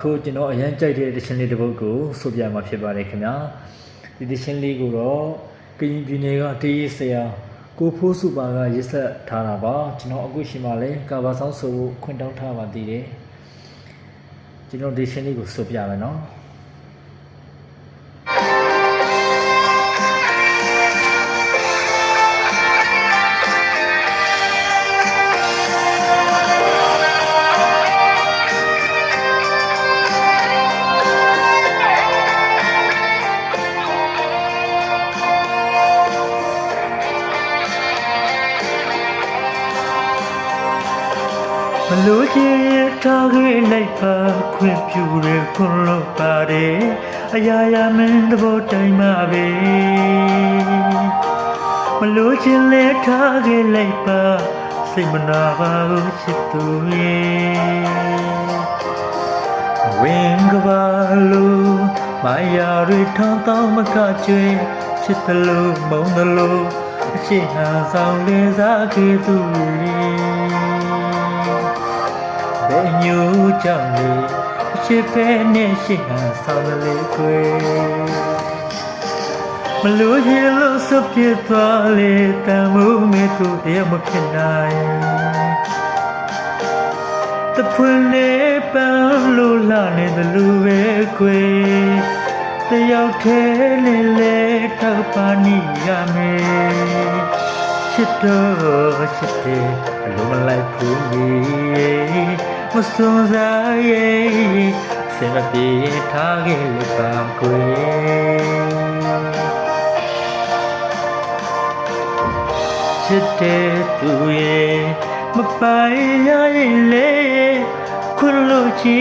ခုကျွန်တော်အရန်ကြိုက်တဲ့တခြင်းလေးတစ်ပုဒ်ကိုဆိုပြမှာဖြစ်ပါတယ်ခင်ဗျာဒီတခြင်းလေးကိုတော့ကရင်ပြည်နယ်ကတေးဆရာကိုဖိုးစုပါကရေးဆက်ထားတာပါကျွန်တော်အခုရှိမှလဲကာဘာဆောင်ဆိုဖို့ခွင့်တောင်းထားပါသေးတယ်ကျွန်တော်ဒီတခြင်းလေးကိုဆိုပြမယ်နော်မလို့ချင်ထားခဲ့လိုက်ပါခွင့်ပြုရခွင့်လို့ပါတယ်အရာရာမင်းသဘောတိုင်းမှာပဲမလို့ချင်လဲထားခဲ့လိုက်ပါစိတ်မနာပါဘူးချစ်သူရဲ့ဝင်ကပါလို့မယာရီထောင်းတောင်းမကကျွေးချစ်တယ်လို့မုန်းတယ်လို့အရှိဟန်ဆောင်လေးစားခဲ့သူဘယ်ညူကြောင့်လဲအရှိဖဲနဲ့ရှိဟန်ဆောင်လေးကွယ်မလို့ရလို့စပြတ်သွားလေတမှုမေသူတည်းမဖြစ်နိုင်တဖွင့်လေးပန်းလို့လာနေတယ်လို့ပဲကွယ်တယောက်ထဲလေးလေးထောက်ပါနေရမယ်ချစ်တော့ချစ်တယ်ဘလို့မလိုက်ဘူးမစွန်စားရဲ့စင်မပြေထားခဲ့လေပါကွယ်ချစ်တဲ့သူရဲ့မပိုင်ရရင်လေခွလို့ချီ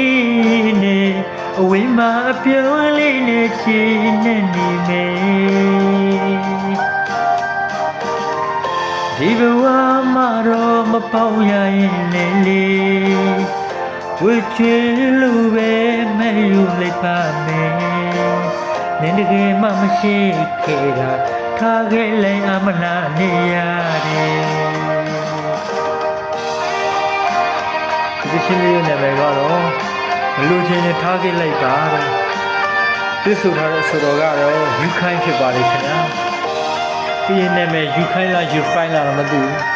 နေအဝိမအပြုံးလေးနဲ့ချီနေနေမယ်ဒီဘဝမှာတော့မပေါရရင်လေဝှချွေလို့ပဲမယူလိုက်ပါမယ်နင်းတကယ်မှမရှိခဲ့တာထားခဲ့လိုက်အမနာနေရတယ်ဒီရှင်လေးရဲ့နာမည်ကတော့မလူချင်းနဲ့ထားခဲ့လိုက်ပါတဲ့ပြဆိုထားတဲ့ဆိုတော်ကတော့ယူခိုင်းဖြစ်ပါလိမ့်ခင်ဗျာဒီနာမည်ယူခိုင်းလားယူဖိုင်းလားတော့မသိဘူး